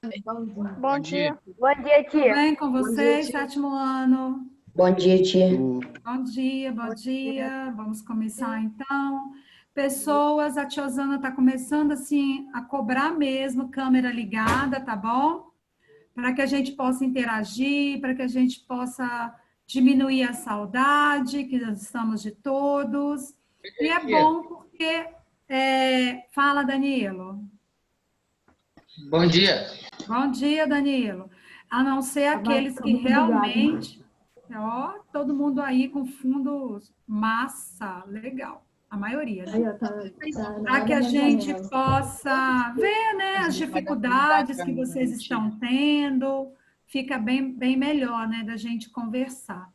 Bom dia. Bom dia, Tudo tia. bem com Bom dia, vocês, tia. sétimo ano? Bom dia, tia. Bom dia, bom dia. Vamos começar então. Pessoas, a tia Osana está começando assim a cobrar mesmo, câmera ligada, tá bom? Para que a gente possa interagir, para que a gente possa diminuir a saudade que nós estamos de todos. E é bom porque... fala, Danilo. Bom dia. Bom dia, Danilo. A não ser aqueles que realmente... Ó, todo mundo aí com fundo massa, legal. A maioria, né? Para que a gente possa ver, né, as dificuldades que vocês estão tendo, fica bem melhor, né, da gente conversar.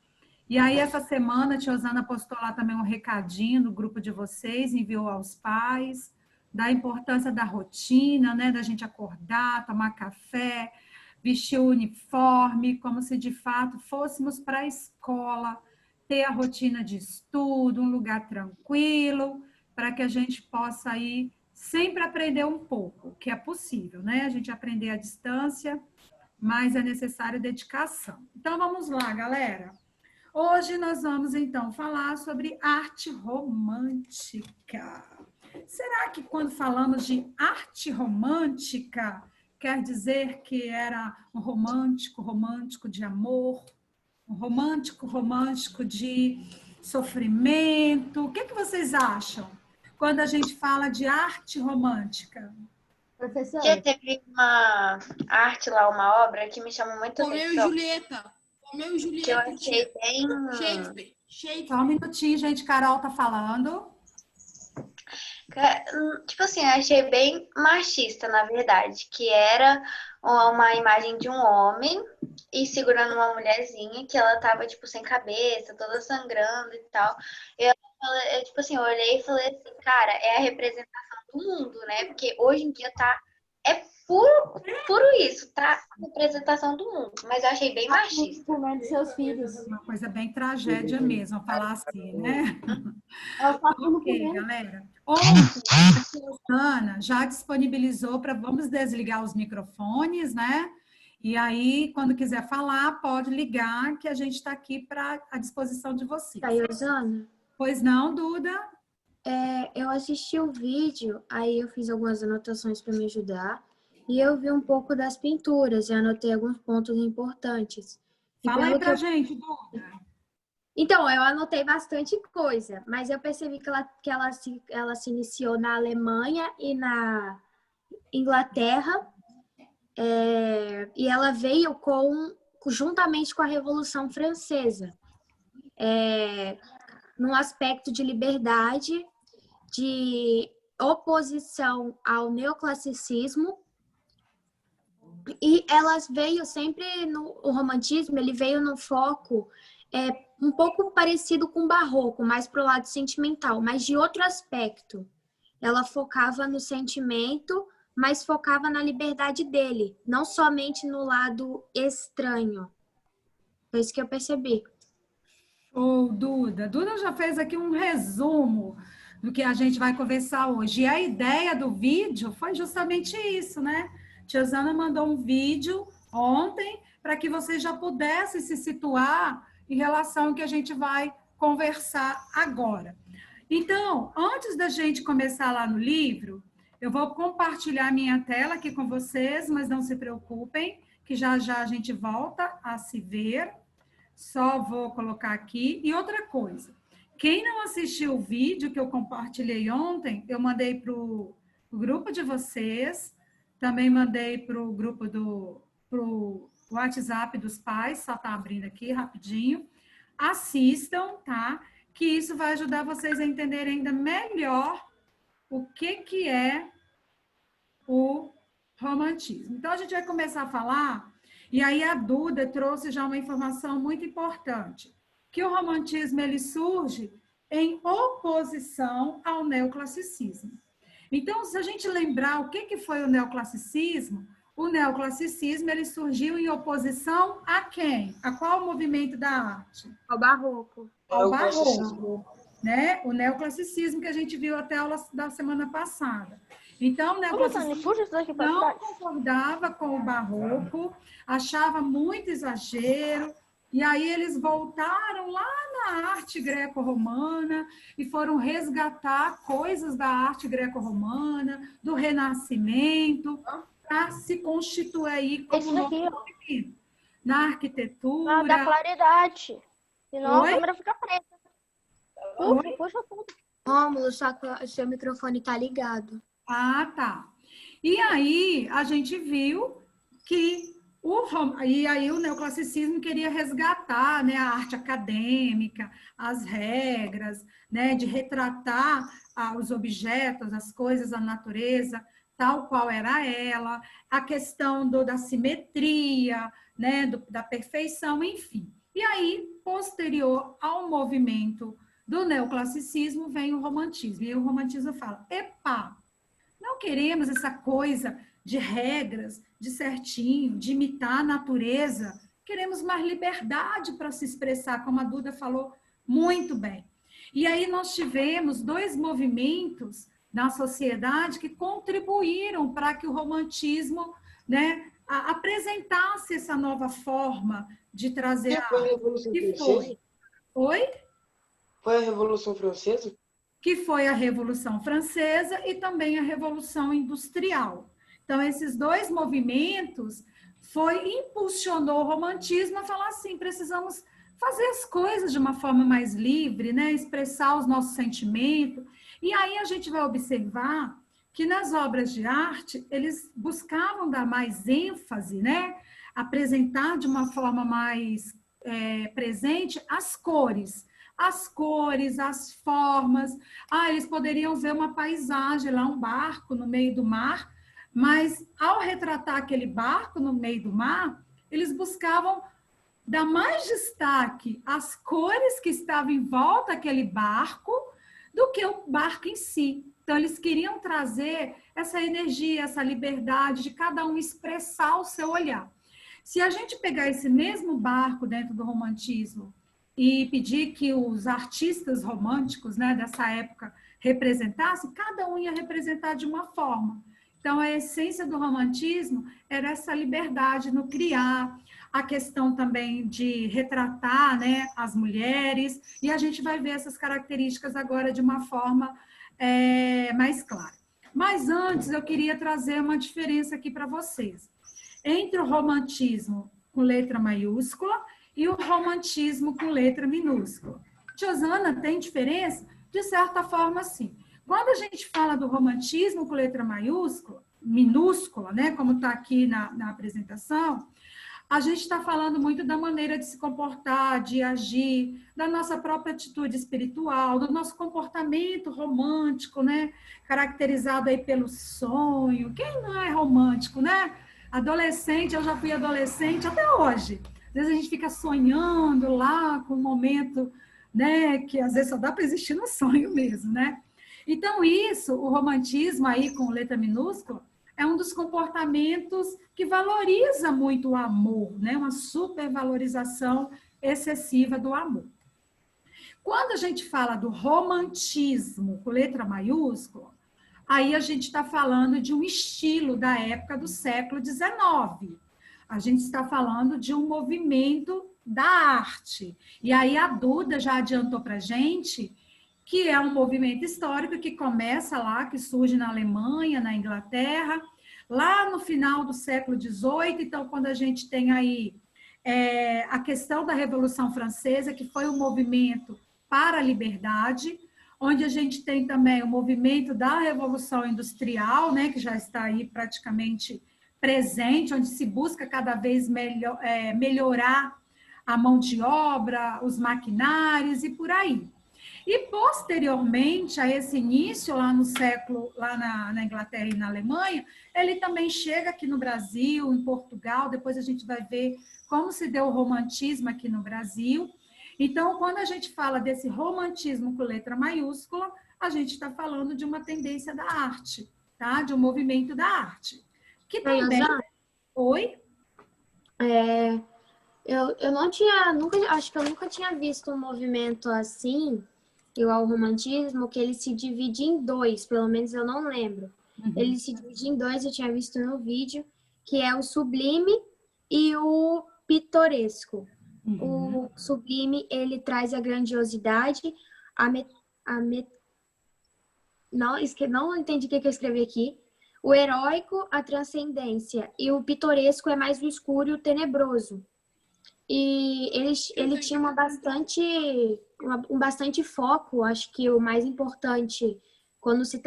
E aí, essa semana, a tia Osana postou lá também um recadinho no grupo de vocês, enviou aos pais, da importância da rotina, né, da gente acordar, tomar café, vestir o uniforme, como se de fato fôssemos para a escola, ter a rotina de estudo, um lugar tranquilo, para que a gente possa aí sempre aprender um pouco, que é possível, né? A gente aprender à distância, mas é necessário dedicação. Então vamos lá, galera. Hoje nós vamos então falar sobre arte romântica. Será que quando falamos de arte romântica, quer dizer que era um romântico de amor, um romântico de sofrimento? O que vocês acham quando a gente fala de arte romântica? Tia, teve uma arte lá, uma obra que me chamou muito a Romeu e atenção, Julieta. Romeu e que eu Julieta, achei tia. bem... Shakespeare. Só um Shakespeare. minutinho, gente, Carol tá falando. Tipo assim, eu achei bem machista, na verdade, que era uma imagem de um homem e segurando uma mulherzinha que ela tava, tipo, sem cabeça, toda sangrando e tal. Tipo assim, eu olhei e falei assim, cara, é a representação do mundo, né? Porque hoje em dia é puro isso, tá? A representação do mundo. Mas eu achei bem machista. Comendo seus filhos. Uma coisa bem tragédia mesmo, falar assim, né? Ela tá Ok, galera. Ontem, a Ana já disponibilizou para vamos desligar os microfones, né? E aí, quando quiser falar, pode ligar, que a gente está aqui à disposição de vocês. Tá, Osana, Pois não, Duda? eu assisti o vídeo, aí eu fiz algumas anotações para me ajudar, e eu vi um pouco das pinturas e anotei alguns pontos importantes. E Fala aí pelo pra que gente, Duda. Então, eu anotei bastante coisa, mas eu percebi que ela se iniciou na Alemanha e na Inglaterra, e ela veio juntamente com a Revolução Francesa, num aspecto de liberdade, de oposição ao neoclassicismo, e elas veio sempre o romantismo, ele veio no foco um pouco parecido com o barroco, mais pro lado sentimental, mas de outro aspecto. Ela focava no sentimento, mas focava na liberdade dele, não somente no lado estranho. Foi isso que eu percebi. Duda. Duda já fez aqui um resumo do que a gente vai conversar hoje. E a ideia do vídeo foi justamente isso, né? Tia Zana mandou um vídeo ontem para que vocês já pudessem se situar em relação ao que a gente vai conversar agora. Então, antes da gente começar lá no livro, eu vou compartilhar minha tela aqui com vocês, mas não se preocupem, que já já a gente volta a se ver. Só vou colocar aqui. E outra coisa, quem não assistiu o vídeo que eu compartilhei ontem, eu mandei para o grupo de vocês, também mandei para o grupo pro WhatsApp dos pais, só está abrindo aqui rapidinho. Assistam, tá? Que isso vai ajudar vocês a entenderem ainda melhor o que é o romantismo. Então, a gente vai começar a falar, e aí a Duda trouxe já uma informação muito importante, que o romantismo ele surge em oposição ao neoclassicismo. Então, se a gente lembrar o que foi o neoclassicismo ele surgiu em oposição a quem? A qual movimento da arte? Ao barroco. Ao barroco, né? O neoclassicismo que a gente viu até a aula da semana passada. Então, né, Ô, Luciane, puxa isso daqui para não trás. concordava com o barroco, achava muito exagero, e aí eles voltaram lá na arte greco-romana e foram resgatar coisas da arte greco-romana, do Renascimento, para se constituir aí como Esse daqui, ó. movimento. Na Ah, arquitetura. dá claridade. Senão Oi? a câmera fica preta. Puxa, puxa tudo. Rômulo, seu microfone tá ligado. Ah, tá. E aí a gente viu que o neoclassicismo queria resgatar, né, a arte acadêmica, as regras, né, de retratar os objetos, as coisas, a natureza, tal qual era ela, a questão da simetria, né, da perfeição, enfim. E aí, posterior ao movimento do neoclassicismo, vem o romantismo. E o romantismo fala, epa, não queremos essa coisa de regras, de certinho, de imitar a natureza. Queremos mais liberdade para se expressar, como a Duda falou muito bem. E aí nós tivemos dois movimentos na sociedade que contribuíram para que o romantismo, né, apresentasse essa nova forma de trazer a Foi a arte. Revolução Que Francesa? foi? Oi? Foi a Revolução Francesa? Que foi a Revolução Francesa e também a Revolução Industrial. Então, esses dois movimentos impulsionou o romantismo a falar assim, precisamos fazer as coisas de uma forma mais livre, né? Expressar os nossos sentimentos. E aí a gente vai observar que nas obras de arte, eles buscavam dar mais ênfase, né? Apresentar de uma forma mais presente as cores, as formas. Eles poderiam ver uma paisagem lá, um barco no meio do mar, mas ao retratar aquele barco no meio do mar, eles buscavam dar mais destaque às cores que estavam em volta daquele barco do que o barco em si. Então, eles queriam trazer essa energia, essa liberdade de cada um expressar o seu olhar. Se a gente pegar esse mesmo barco dentro do romantismo e pedir que os artistas românticos, né, dessa época representassem, cada um ia representar de uma forma. Então, a essência do romantismo era essa liberdade no criar, a questão também de retratar, né, as mulheres, e a gente vai ver essas características agora de uma forma mais clara. Mas antes, eu queria trazer uma diferença aqui para vocês. Entre o romantismo com letra maiúscula e o romantismo com letra minúscula. Tiozana, tem diferença? De certa forma, sim. Quando a gente fala do romantismo com letra maiúscula, minúscula, né, como está aqui na apresentação, a gente está falando muito da maneira de se comportar, de agir, da nossa própria atitude espiritual, do nosso comportamento romântico, né, caracterizado aí pelo sonho. Quem não é romântico, né? Adolescente, eu já fui adolescente até hoje. Às vezes a gente fica sonhando lá com um momento, né, que às vezes só dá para existir no sonho mesmo, né? Então, isso, o romantismo aí com letra minúscula, é um dos comportamentos que valoriza muito o amor, né? Uma supervalorização excessiva do amor. Quando a gente fala do romantismo com letra maiúscula, aí a gente está falando de um estilo da época do século XIX. A gente está falando de um movimento da arte. E aí a Duda já adiantou para a gente que é um movimento histórico que começa lá, que surge na Alemanha, na Inglaterra, lá no final do século XVIII. Então, quando a gente tem aí a questão da Revolução Francesa, que foi um movimento para a liberdade, onde a gente tem também o movimento da Revolução Industrial, né, que já está aí praticamente presente, onde se busca cada vez melhorar a mão de obra, os maquinários e por aí. E, posteriormente a esse início, lá no século, lá na Inglaterra e na Alemanha, ele também chega aqui no Brasil, em Portugal, depois a gente vai ver como se deu o romantismo aqui no Brasil. Então, quando a gente fala desse romantismo com letra maiúscula, a gente está falando de uma tendência da arte, tá? De um movimento da arte. Que também... Oi? Eu não tinha, acho que eu nunca tinha visto um movimento assim, igual ao romantismo, que ele se divide em dois, pelo menos eu não lembro. Ele se divide em dois, eu tinha visto no vídeo, que é o sublime e o pitoresco. O sublime, ele traz a grandiosidade, a não entendi o que eu escrevi aqui. O heróico, a transcendência. E o pitoresco é mais o escuro e o tenebroso. E ele tinha um bastante foco, acho que o mais importante quando se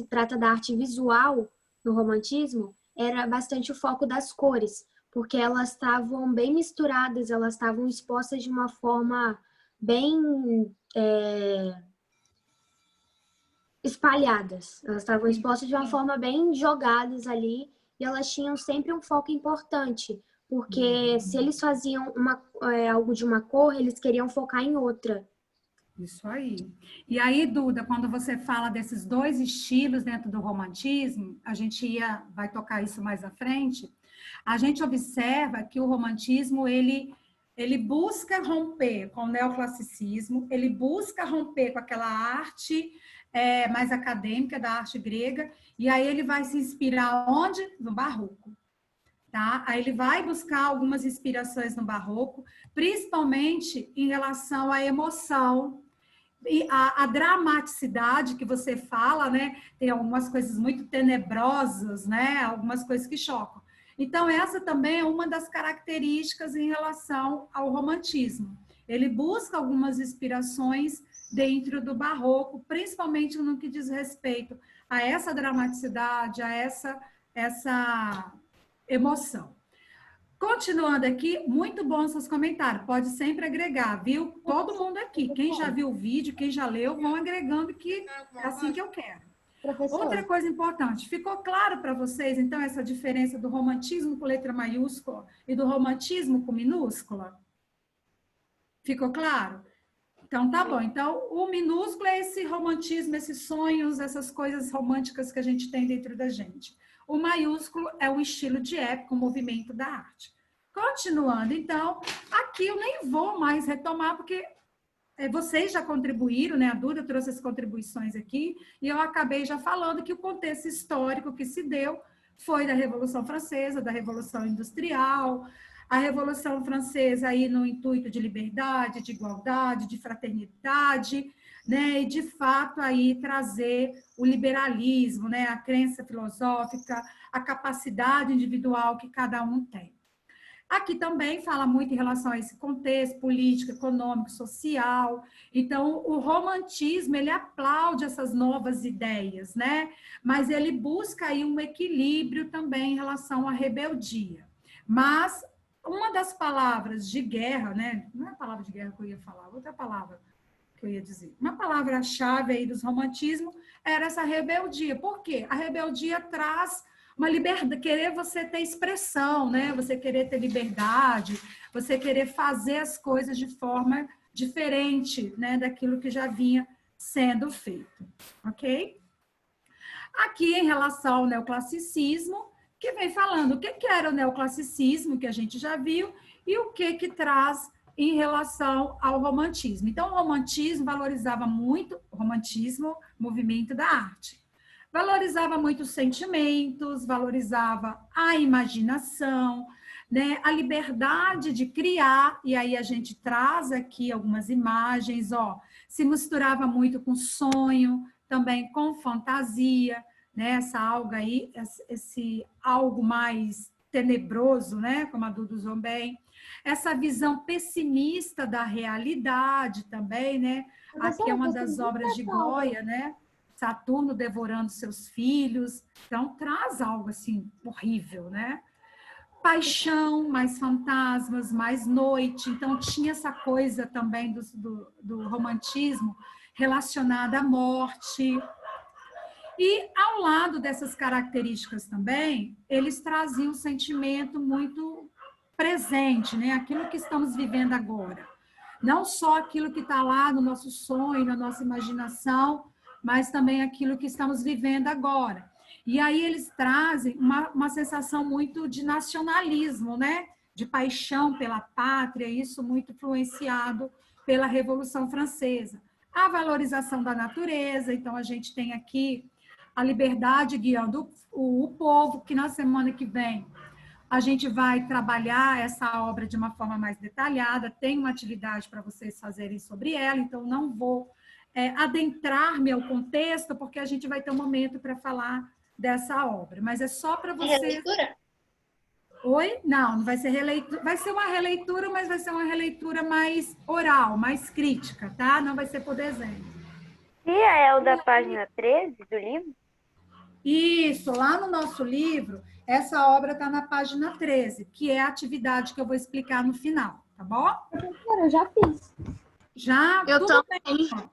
trata da arte visual no romantismo, era bastante o foco das cores, porque elas estavam bem misturadas, elas estavam expostas de uma forma bem espalhadas, elas estavam expostas de uma forma bem jogadas ali, e elas tinham sempre um foco importante, porque se eles faziam algo de uma cor, eles queriam focar em outra. Isso aí. E aí, Duda, quando você fala desses dois estilos dentro do romantismo, a gente vai tocar isso mais à frente, a gente observa que o romantismo, ele busca romper com o neoclassicismo, ele busca romper com aquela arte mais acadêmica da arte grega, e aí ele vai se inspirar onde? No barroco. Tá? Aí ele vai buscar algumas inspirações no barroco, principalmente em relação à emoção e a dramaticidade que você fala, né? Tem algumas coisas muito tenebrosas, né? Algumas coisas que chocam. Então, essa também é uma das características em relação ao romantismo. Ele busca algumas inspirações dentro do barroco, principalmente no que diz respeito a essa dramaticidade, a essa emoção. Continuando aqui, muito bom seus comentários, pode sempre agregar, viu? Todo mundo aqui, quem já viu o vídeo, quem já leu, vão agregando, que é assim que eu quero. Professor. Outra coisa importante, ficou claro para vocês, então, essa diferença do romantismo com letra maiúscula e do romantismo com minúscula? Ficou claro? Então, tá bom. Então, o minúsculo é esse romantismo, esses sonhos, essas coisas românticas que a gente tem dentro da gente. O maiúsculo é o estilo de época, o movimento da arte. Continuando, então, aqui eu nem vou mais retomar, porque vocês já contribuíram, né? A Duda trouxe as contribuições aqui, e eu acabei já falando que o contexto histórico que se deu foi da Revolução Francesa, da Revolução Industrial, a Revolução Francesa aí no intuito de liberdade, de igualdade, de fraternidade, né? E de fato aí trazer o liberalismo, né? A crença filosófica, a capacidade individual que cada um tem. Aqui também fala muito em relação a esse contexto político, econômico, social. Então, o romantismo, ele aplaude essas novas ideias, né? Mas ele busca aí um equilíbrio também em relação à rebeldia. Mas uma das palavras de guerra, né? Não é a palavra de guerra que eu ia falar, outra palavra que eu ia dizer. Uma palavra-chave aí dos romantismos era essa rebeldia. Por quê? A rebeldia traz uma liberdade, querer você ter expressão, né? Você querer ter liberdade, você querer fazer as coisas de forma diferente, né? Daquilo que já vinha sendo feito, ok? Aqui, em relação ao neoclassicismo, que vem falando o que era o neoclassicismo, que a gente já viu, e o que traz em relação ao romantismo. Então, o romantismo valorizava muito, o romantismo, movimento da arte. Valorizava muito os sentimentos, valorizava a imaginação, né? A liberdade de criar, e aí a gente traz aqui algumas imagens, ó, se misturava muito com sonho, também com fantasia, né? Essa algo aí, esse algo mais tenebroso, né? Como a Duda usou bem. Essa visão pessimista da realidade também, né? Aqui é uma das obras de Goya, né? Saturno devorando seus filhos, então traz algo assim horrível, né? Paixão, mais fantasmas, mais noite, então tinha essa coisa também do romantismo relacionada à morte. E ao lado dessas características também, eles traziam um sentimento muito presente, né? Aquilo que estamos vivendo agora. Não só aquilo que está lá no nosso sonho, na nossa imaginação, mas também aquilo que estamos vivendo agora. E aí eles trazem uma sensação muito de nacionalismo, né? De paixão pela pátria, isso muito influenciado pela Revolução Francesa. A valorização da natureza, então a gente tem aqui a liberdade guiando o povo, que na semana que vem a gente vai trabalhar essa obra de uma forma mais detalhada, tem uma atividade para vocês fazerem sobre ela, então não vou adentrar-me ao contexto, porque a gente vai ter um momento para falar dessa obra, mas é só para vocês... Releitura? Oi? Não, não vai ser releitura, vai ser uma releitura, mas vai ser uma releitura mais oral, mais crítica, tá? Não vai ser por desenho. Tia, é o da página 13 do livro? Isso, lá no nosso livro, essa obra está na página 13, que é a atividade que eu vou explicar no final, tá bom? Eu já fiz. Já? Eu Tudo também. bem.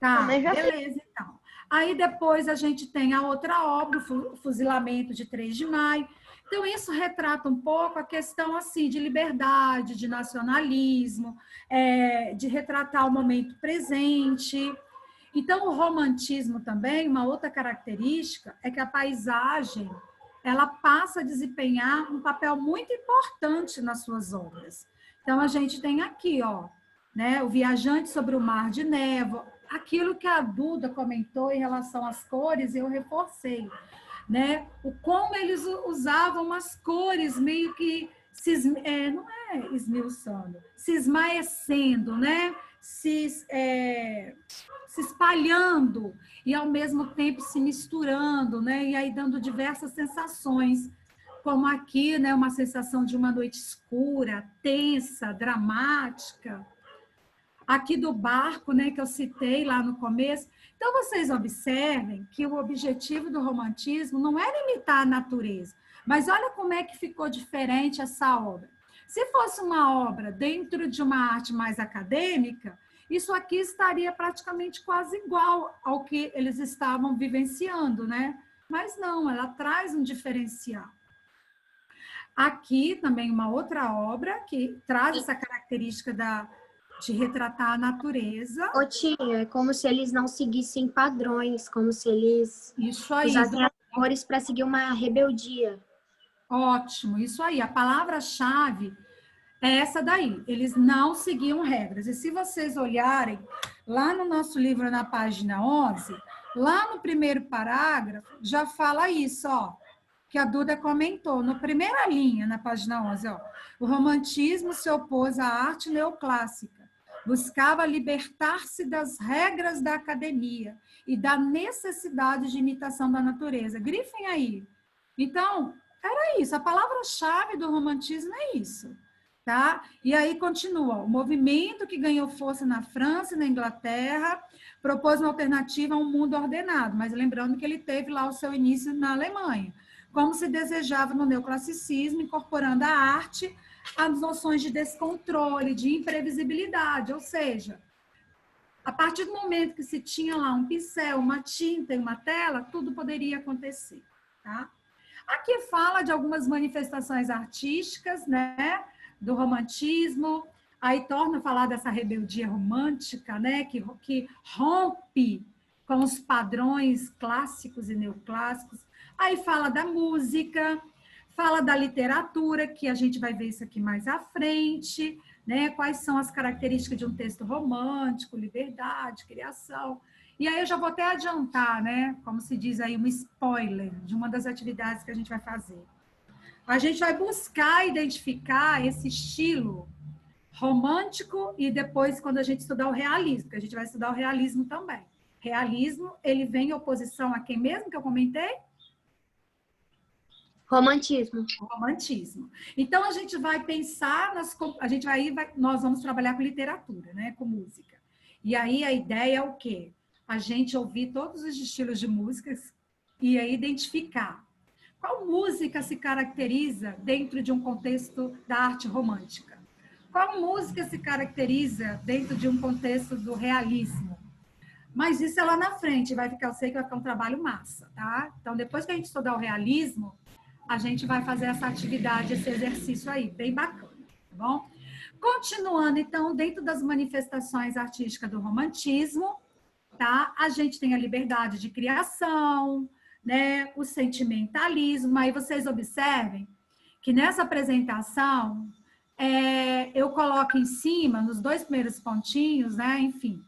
Tá, Também já beleza, então. Aí depois a gente tem a outra obra, o Fuzilamento de 3 de Maio. Então, isso retrata um pouco a questão assim, de liberdade, de nacionalismo, de retratar o momento presente. Então, o romantismo também, uma outra característica, é que a paisagem ela passa a desempenhar um papel muito importante nas suas obras. Então, a gente tem aqui, ó, né, o Viajante sobre o Mar de Névoa, aquilo que a Duda comentou em relação às cores, eu reforcei, né? O como eles usavam as cores meio que não é esmiuçando, se esmaecendo, né? Se espalhando e ao mesmo tempo se misturando, né? E aí dando diversas sensações, como aqui, né? Uma sensação de uma noite escura, tensa, dramática. Aqui do barco, né? Que eu citei lá no começo. Então, vocês observem que o objetivo do romantismo não é limitar a natureza, mas olha como é que ficou diferente essa obra. Se fosse uma obra dentro de uma arte mais acadêmica, isso aqui estaria praticamente quase igual ao que eles estavam vivenciando, né? Mas não, ela traz um diferencial. Aqui também uma outra obra que traz essa característica de retratar a natureza. Ô, tia, é como se eles não seguissem padrões, como se eles Isso aí. usassem as cores para seguir uma rebeldia. Ótimo, isso aí. A palavra-chave é essa daí. Eles não seguiam regras. E se vocês olharem lá no nosso livro, na página 11, lá no primeiro parágrafo, já fala isso, ó, que a Duda comentou, na primeira linha, na página 11, ó. O romantismo se opôs à arte neoclássica. Buscava libertar-se das regras da academia e da necessidade de imitação da natureza. Grifem aí. Então, era isso. A palavra-chave do romantismo é isso. Tá? E aí continua. O movimento que ganhou força na França e na Inglaterra propôs uma alternativa a um mundo ordenado. Mas lembrando que ele teve lá o seu início na Alemanha. Como se desejava no neoclassicismo, incorporando a arte as noções de descontrole, de imprevisibilidade, ou seja, a partir do momento que se tinha lá um pincel, uma tinta e uma tela, tudo poderia acontecer, tá? Aqui fala de algumas manifestações artísticas, né, do romantismo, aí torna a falar dessa rebeldia romântica, né, que rompe com os padrões clássicos e neoclássicos, aí fala da música, fala da literatura, que a gente vai ver isso aqui mais à frente, né? Quais são as características de um texto romântico, liberdade, criação. E aí eu já vou até adiantar, né? Como se diz aí, um spoiler de uma das atividades que a gente vai fazer. A gente vai buscar identificar esse estilo romântico e depois, quando a gente estudar o realismo, que a gente vai estudar o realismo também. Realismo, ele vem em oposição a quem mesmo que eu comentei? Romantismo. Romantismo. Então, a gente vai pensar, nós vamos trabalhar com literatura, né? Com música. E aí, a ideia é o quê? A gente ouvir todos os estilos de músicas e aí identificar qual música se caracteriza dentro de um contexto da arte romântica. Qual música se caracteriza dentro de um contexto do realismo. Mas isso é lá na frente, eu sei que vai ficar um trabalho massa, tá? Então, depois que a gente estudar o realismo, a gente vai fazer essa atividade, esse exercício aí, bem bacana, tá bom? Continuando, então, dentro das manifestações artísticas do romantismo, tá? A gente tem a liberdade de criação, né? O sentimentalismo. Aí vocês observem que nessa apresentação, eu coloco em cima, nos 2 primeiros pontinhos, né? Enfim,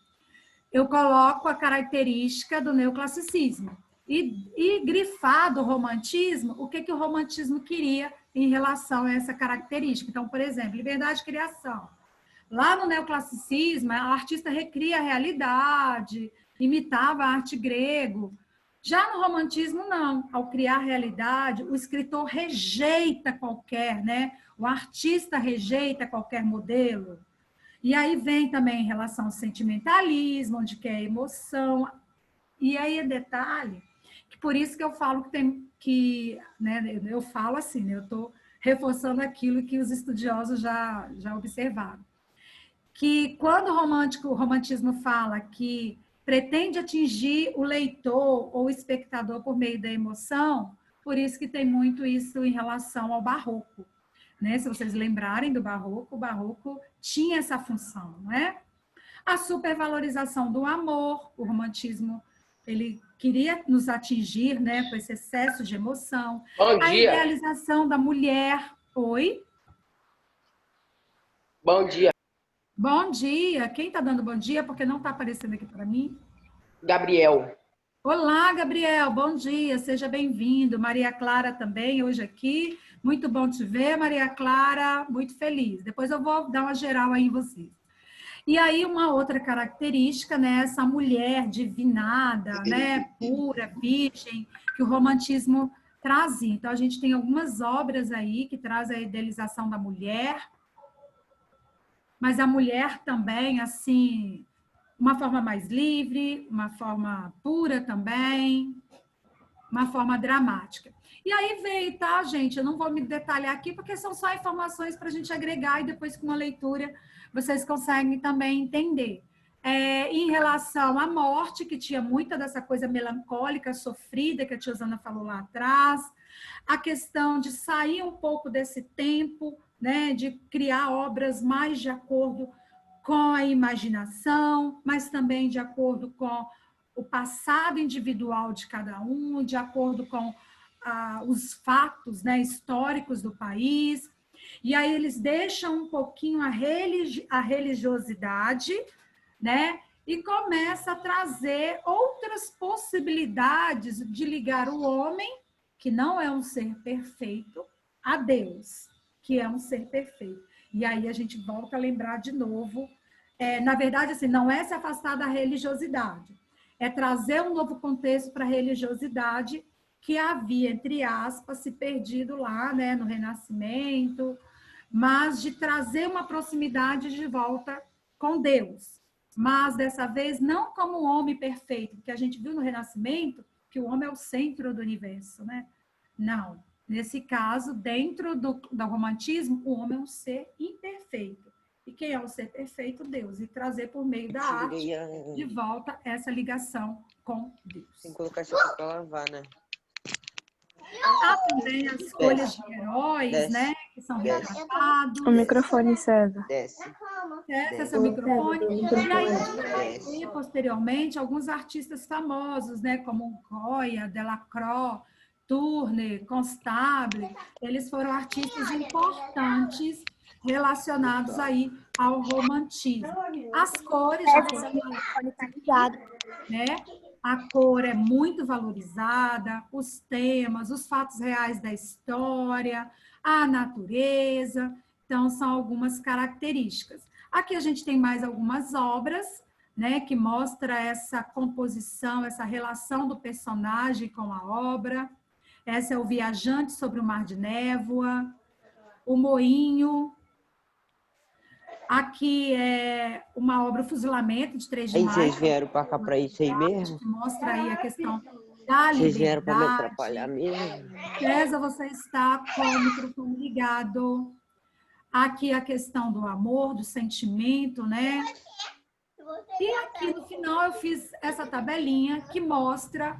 eu coloco a característica do neoclassicismo. e grifar do romantismo o que o romantismo queria em relação a essa característica. Então, por exemplo, liberdade de criação. Lá no neoclassicismo, a artista recria a realidade, imitava a arte grego. Já no romantismo, não. Ao criar a realidade, o escritor rejeita qualquer, né? O artista rejeita qualquer modelo. E aí vem também em relação ao sentimentalismo, onde quer emoção. E aí é detalhe, que por isso que eu falo que tem que, né? Eu falo assim, né? Eu estou reforçando aquilo que os estudiosos já observaram. Que quando o romantismo fala que pretende atingir o leitor ou o espectador por meio da emoção, por isso que tem muito isso em relação ao barroco. Né? Se vocês lembrarem do barroco, o barroco tinha essa função, não é? A supervalorização do amor, o romantismo, ele queria nos atingir, né, com esse excesso de emoção. Bom A dia. idealização da mulher. Oi? Bom dia. Bom dia. Quem está dando bom dia? Porque não está aparecendo aqui para mim. Gabriel. Olá, Gabriel. Bom dia. Seja bem-vindo. Maria Clara também, hoje aqui. Muito bom te ver, Maria Clara. Muito feliz. Depois eu vou dar uma geral aí em vocês. E aí, uma outra característica, né? Essa mulher divinada, né? Pura, virgem, que o romantismo trazia. Então, a gente tem algumas obras aí que trazem a idealização da mulher, mas a mulher também, assim, uma forma mais livre, uma forma pura também, uma forma dramática. E aí veio, tá, gente? Eu não vou me detalhar aqui, porque são só informações para a gente agregar e depois com uma leitura vocês conseguem também entender. Em relação à morte, que tinha muita dessa coisa melancólica, sofrida, que a tia Osana falou lá atrás, a questão de sair um pouco desse tempo, né, de criar obras mais de acordo com a imaginação, mas também de acordo com o passado individual de cada um, de acordo com os fatos, né, históricos do país. E aí eles deixam um pouquinho a religiosidade, né, e começa a trazer outras possibilidades de ligar o homem, que não é um ser perfeito, a Deus, que é um ser perfeito. E aí a gente volta a lembrar de novo, na verdade, assim, não é se afastar da religiosidade, é trazer um novo contexto para a religiosidade que havia, entre aspas, se perdido lá, né, no Renascimento, mas de trazer uma proximidade de volta com Deus. Mas, dessa vez, não como um homem perfeito, porque a gente viu no Renascimento que o homem é o centro do universo, né? Não. Nesse caso, dentro do romantismo, o homem é um ser imperfeito. E quem é o ser perfeito? Deus. E trazer por meio da arte de volta essa ligação com Deus. Tem que colocar isso aqui para lavar, né? Há também as escolhas de heróis, né? Que são retratados. O microfone, César. Desce. Esse é o microfone. E aí a gente vai ver, posteriormente, alguns artistas famosos, né? Como Goya, Delacroix, Turner, Constable. Eles foram artistas importantes relacionados aí ao romantismo. As cores, né? A cor é muito valorizada, os temas, os fatos reais da história, a natureza. Então, são algumas características. Aqui a gente tem mais algumas obras, né, que mostra essa composição, essa relação do personagem com a obra. Essa é o Viajante sobre o Mar de Névoa, o Moinho. Aqui é uma obra, o Fuzilamento, de 3 de maio. Vocês vieram para cá para isso aí mesmo? Que mostra aí a questão da liberdade. Vocês vieram para me atrapalhar mesmo? César, você está com o microfone ligado. Aqui a questão do amor, do sentimento, né? E aqui no final eu fiz essa tabelinha que mostra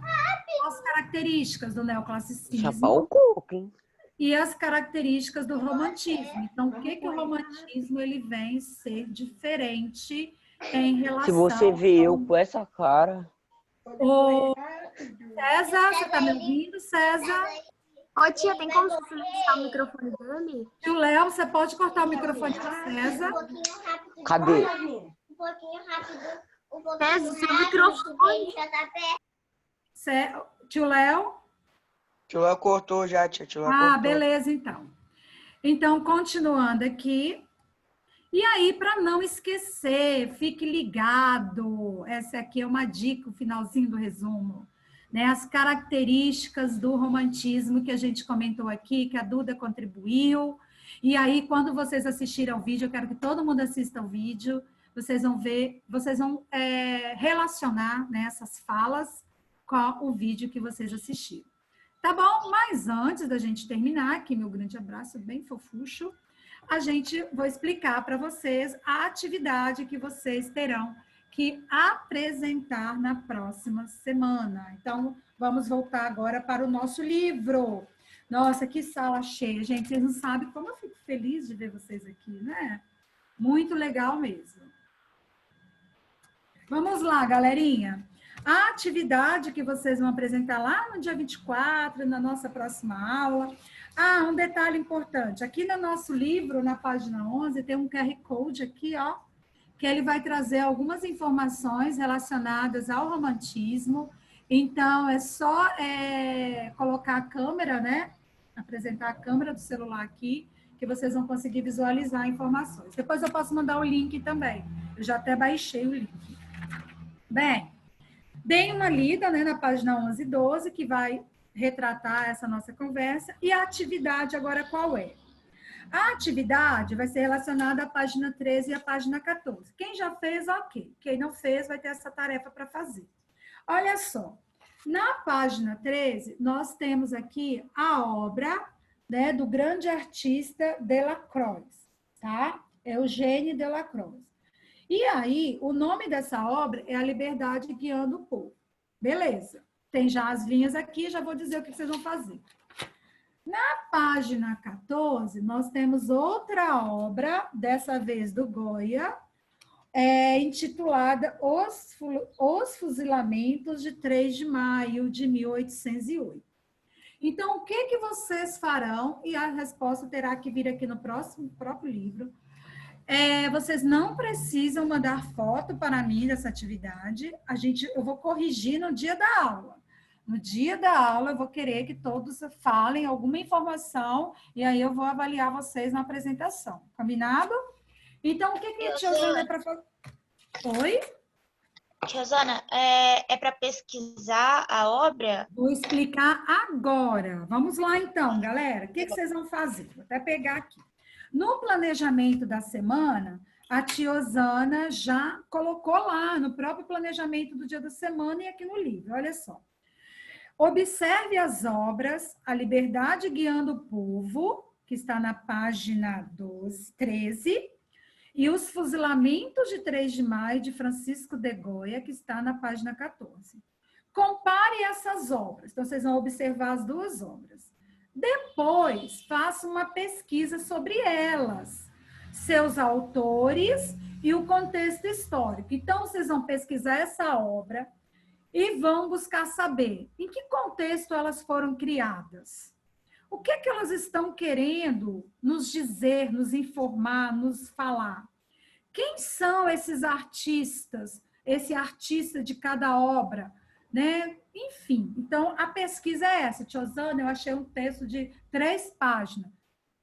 as características do neoclassicismo. Chapar o coco, hein? E as características do romantismo. Então, o que o romantismo ele vem ser diferente em relação... Se você vê eu com essa cara... Ô, César, você está me ouvindo, César? Ô, tia, tem como silenciar o microfone dele? E o Léo, você pode cortar o microfone do César? Cadê? César, seu microfone. Tio Léo? Tio Léo cortou já, tia. Tio Léo Ah, cortou. beleza, então. Então, continuando aqui. E aí, para não esquecer, fique ligado. Essa aqui é uma dica, o finalzinho do resumo. Né? As características do romantismo que a gente comentou aqui, que a Duda contribuiu. E aí, quando vocês assistirem ao vídeo, eu quero que todo mundo assista ao vídeo. Vocês vão ver, vocês vão relacionar, né, essas falas com o vídeo que vocês assistiram. Tá bom? Mas antes da gente terminar, aqui meu grande abraço bem fofucho, vou explicar para vocês a atividade que vocês terão que apresentar na próxima semana. Então, vamos voltar agora para o nosso livro. Nossa, que sala cheia, gente. Vocês não sabem como eu fico feliz de ver vocês aqui, né? Muito legal mesmo. Vamos lá, galerinha. A atividade que vocês vão apresentar lá no dia 24, na nossa próxima aula. Ah, um detalhe importante. Aqui no nosso livro, na página 11, tem um QR Code aqui, ó, que ele vai trazer algumas informações relacionadas ao romantismo. Então, é só colocar a câmera, né? Apresentar a câmera do celular aqui, que vocês vão conseguir visualizar informações. Depois eu posso mandar o link também. Eu já até baixei o link. Bem, deem uma lida, né, na página 11 e 12, que vai retratar essa nossa conversa. E a atividade agora qual é? A atividade vai ser relacionada à página 13 e à página 14. Quem já fez, ok. Quem não fez, vai ter essa tarefa para fazer. Olha só, na página 13, nós temos aqui a obra, né, do grande artista Delacroix, tá? Eugène Delacroix. E aí, o nome dessa obra é A Liberdade Guiando o Povo. Beleza. Tem já as linhas aqui, já vou dizer o que vocês vão fazer. Na página 14, nós temos outra obra, dessa vez do Goya, intitulada Os Fuzilamentos de 3 de maio de 1808. Então, o que vocês farão? E a resposta terá que vir aqui no próprio livro. Vocês não precisam mandar foto para mim dessa atividade. Eu vou corrigir no dia da aula. No dia da aula, eu vou querer que todos falem alguma informação e aí eu vou avaliar vocês na apresentação. Combinado? Então, o que a tia Zana é para fazer? Oi? Tia Zana, é para pesquisar a obra? Vou explicar agora. Vamos lá, então, galera. O que vocês vão fazer? Vou até pegar aqui. No planejamento da semana, a tia Osana já colocou lá no próprio planejamento do dia da semana e aqui no livro. Olha só. Observe as obras A Liberdade Guiando o Povo, que está na página 13, e Os Fuzilamentos de 3 de maio, de Francisco de Goya, que está na página 14. Compare essas obras. Então, vocês vão observar as duas obras. Depois, faça uma pesquisa sobre elas, seus autores e o contexto histórico. Então, vocês vão pesquisar essa obra e vão buscar saber em que contexto elas foram criadas. O que elas estão querendo nos dizer, nos informar, nos falar? Quem são esses artistas? Esse artista de cada obra, né? Enfim, então a pesquisa é essa. Tia Osana, eu achei um texto de 3 páginas.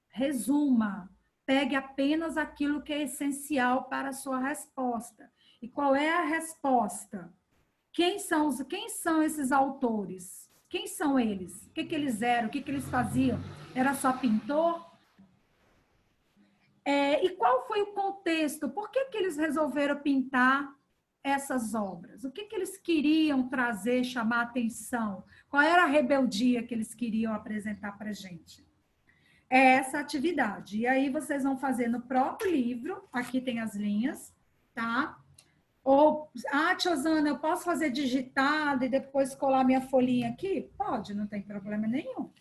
Resuma, pegue apenas aquilo que é essencial para a sua resposta. E qual é a resposta? Quem são esses autores? Quem são eles? O que eles eram? O que eles faziam? Era só pintor? E qual foi o contexto? Por que eles resolveram pintar essas obras? O que eles queriam trazer, chamar a atenção? Qual era a rebeldia que eles queriam apresentar para a gente? É essa atividade. E aí vocês vão fazer no próprio livro, aqui tem as linhas, tá? Ou, tia Osana, eu posso fazer digitado e depois colar minha folhinha aqui? Pode, não tem problema nenhum.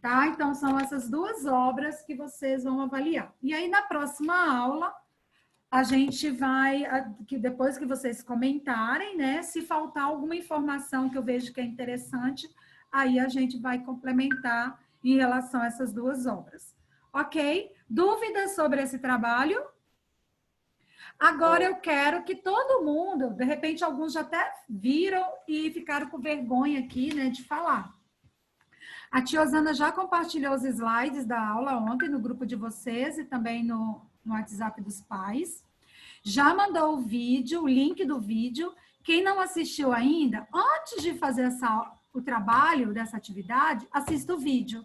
Tá? Então, são essas 2 obras que vocês vão avaliar. E aí, na próxima aula, a gente vai, depois que vocês comentarem, né? Se faltar alguma informação que eu vejo que é interessante, aí a gente vai complementar em relação a essas 2 obras. Ok? Dúvidas sobre esse trabalho? Agora eu quero que todo mundo, de repente alguns já até viram e ficaram com vergonha aqui, né, de falar. A tia Osana já compartilhou os slides da aula ontem no grupo de vocês e também no WhatsApp dos pais. Já mandou o vídeo, o link do vídeo. Quem não assistiu ainda, antes de fazer o trabalho dessa atividade, assista o vídeo.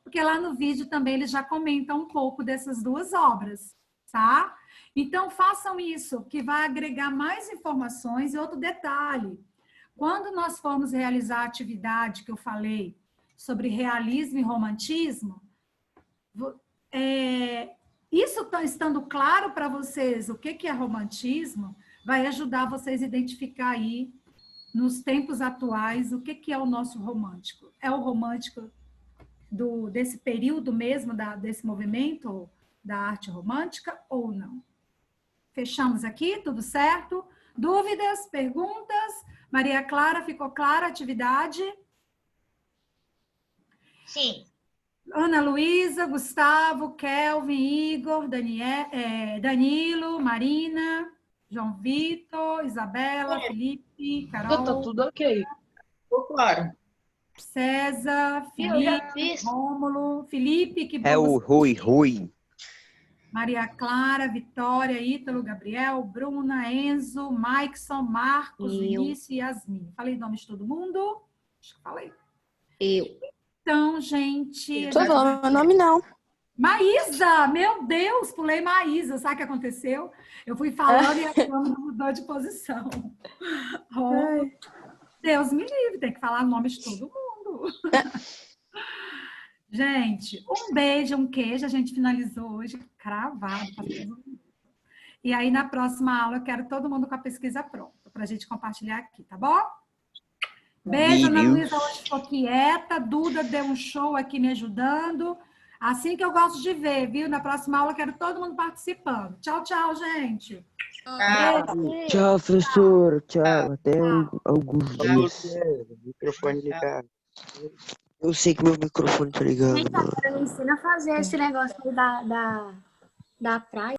Porque lá no vídeo também eles já comentam um pouco dessas duas obras, tá? Então, façam isso, que vai agregar mais informações. E outro detalhe, quando nós formos realizar a atividade que eu falei sobre realismo e romantismo, isso estando claro para vocês o que é romantismo, vai ajudar vocês a identificar aí, nos tempos atuais, o que é o nosso romântico. É o romântico desse período mesmo, desse movimento da arte romântica ou não? Fechamos aqui, tudo certo? Dúvidas, perguntas? Maria Clara, ficou clara a atividade? Sim. Ana Luísa, Gustavo, Kelvin, Igor, Danilo, Marina, João Vitor, Isabela, Felipe, Carol. Tá tudo ok. Ficou claro. César, Eu já Felipe, fiz. Rômulo, Felipe, que bom É o você- Rui. Maria Clara, Vitória, Ítalo, Gabriel, Bruna, Enzo, Maikson, Marcos, Vinícius e Yasmin. Falei nomes de todo mundo? Acho que falei. Eu. Então, gente... Tô falando meu nome, não. Maísa! Meu Deus, pulei Maísa. Sabe o que aconteceu? Eu fui falando e a câmera mudou de posição. Oh, Deus me livre, tem que falar nome de todo mundo. Gente, um beijo, um queijo. A gente finalizou hoje cravado. E aí, na próxima aula, eu quero todo mundo com a pesquisa pronta, para a gente compartilhar aqui, tá bom? Beijo, Ana Luísa hoje ficou quieta. Duda deu um show aqui me ajudando. Assim que eu gosto de ver, viu? Na próxima aula, eu quero todo mundo participando. Tchau, tchau, gente. Tchau, professor. Tchau. Até alguns dias. Microfone ligado. Eu sei que meu microfone tá ligado. Gente, agora me ensina a fazer esse negócio aí da praia.